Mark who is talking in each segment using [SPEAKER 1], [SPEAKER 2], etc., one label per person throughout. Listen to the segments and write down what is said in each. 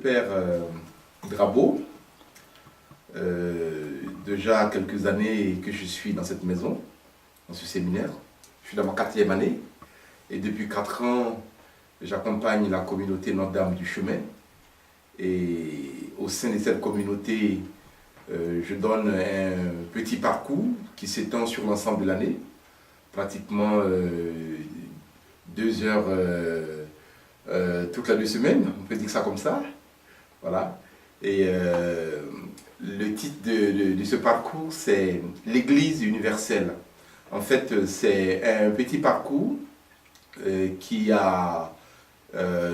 [SPEAKER 1] père Drabeau. Déjà quelques années que je suis dans cette maison, dans ce séminaire. Je suis dans ma 4e année et depuis 4 ans, j'accompagne la communauté Notre-Dame du Chemin. Et au sein de cette communauté, je donne un petit parcours qui s'étend sur l'ensemble de l'année, pratiquement 2 heures toutes les 2 semaines, on peut dire ça comme ça. Voilà. Et le titre de ce parcours, c'est l'Église universelle. En fait, c'est un petit parcours qui a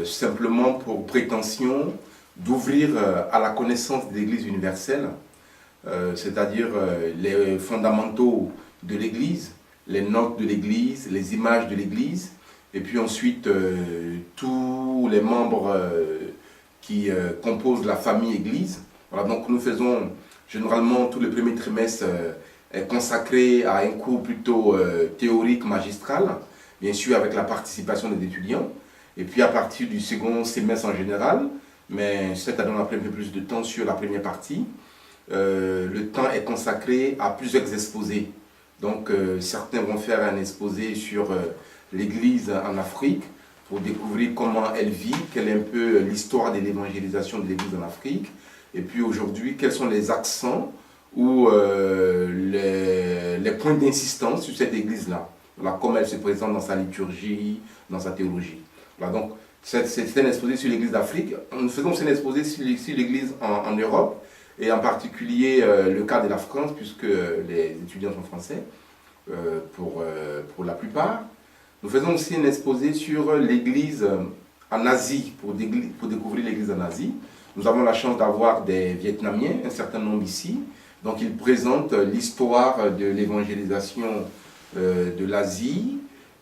[SPEAKER 1] simplement pour prétention d'ouvrir à la connaissance de l'Église universelle, c'est-à-dire les fondamentaux de l'Église, les notes de l'Église, les images de l'Église, et puis ensuite tous les membres qui composent la famille Église. Voilà, donc nous faisons généralement tout le premier trimestre consacré à un cours plutôt théorique magistral, bien sûr avec la participation des étudiants, et puis à partir du second semestre en général, mais cette année on a pris un peu plus de temps sur la première partie, le temps est consacré à plusieurs exposés. Donc certains vont faire un exposé sur l'Église en Afrique, pour découvrir comment elle vit, quelle est un peu l'histoire de l'évangélisation de l'Église en Afrique, et puis aujourd'hui, quels sont les accents ou les points d'insistance sur cette Église-là, voilà, comment elle se présente dans sa liturgie, dans sa théologie. Voilà, donc c'est un exposé sur l'Église d'Afrique. Nous faisons aussi un exposé sur l'Église en Europe, et en particulier le cas de la France, puisque les étudiants sont français, pour la plupart. Nous faisons aussi un exposé sur l'Église en Asie, pour découvrir l'Église en Asie. Nous avons la chance d'avoir des Vietnamiens, un certain nombre ici. Donc ils présentent l'histoire de l'évangélisation de l'Asie.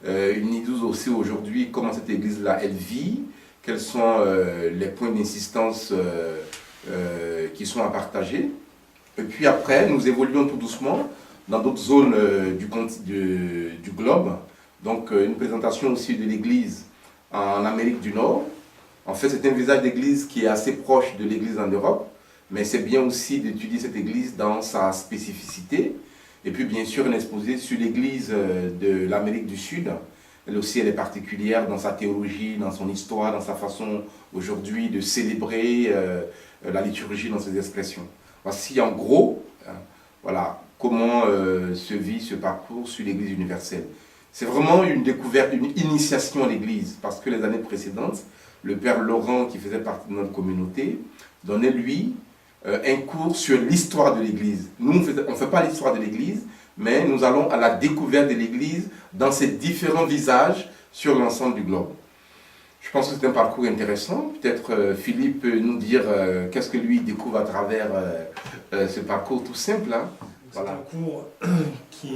[SPEAKER 1] Ils nous disent aussi aujourd'hui comment cette Église-là, elle vit, quels sont les points d'insistance qui sont à partager. Et puis après, nous évoluons tout doucement dans d'autres zones du globe. Donc une présentation aussi de l'Église en Amérique du Nord. En fait, c'est un visage d'église qui est assez proche de l'église en Europe, mais c'est bien aussi d'étudier cette église dans sa spécificité. Et puis bien sûr, un exposé sur l'église de l'Amérique du Sud. Elle aussi, elle est particulière dans sa théologie, dans son histoire, dans sa façon aujourd'hui de célébrer la liturgie dans ses expressions. Voici en gros, voilà, comment se vit ce parcours sur l'église universelle. C'est vraiment une découverte, une initiation à l'église, parce que les années précédentes, le père Laurent, qui faisait partie de notre communauté, donnait, lui, un cours sur l'histoire de l'Église. Nous, on ne fait pas l'histoire de l'Église, mais nous allons à la découverte de l'Église dans ses différents visages sur l'ensemble du globe. Je pense que c'est un parcours intéressant. Peut-être Philippe peut nous dire qu'est-ce que lui découvre à travers ce parcours tout simple. Hein.
[SPEAKER 2] Voilà. C'est un cours qui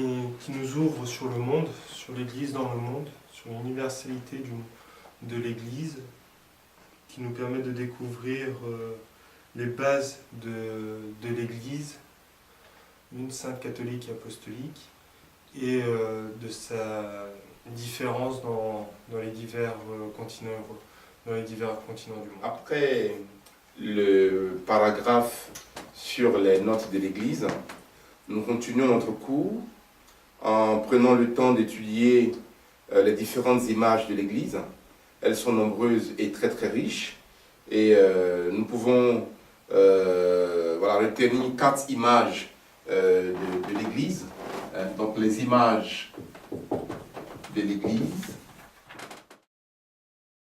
[SPEAKER 2] nous ouvre sur le monde, sur l'Église dans le monde, sur l'universalité de l'Église, qui nous permet de découvrir les bases de l'Église, une sainte catholique et apostolique, et de sa différence dans les divers continents du monde.
[SPEAKER 1] Après le paragraphe sur les notes de l'Église, nous continuons notre cours en prenant le temps d'étudier les différentes images de l'Église. Elles sont nombreuses et très très riches, et nous pouvons voilà, retenir 4 images de l'Église. Donc les images de l'Église,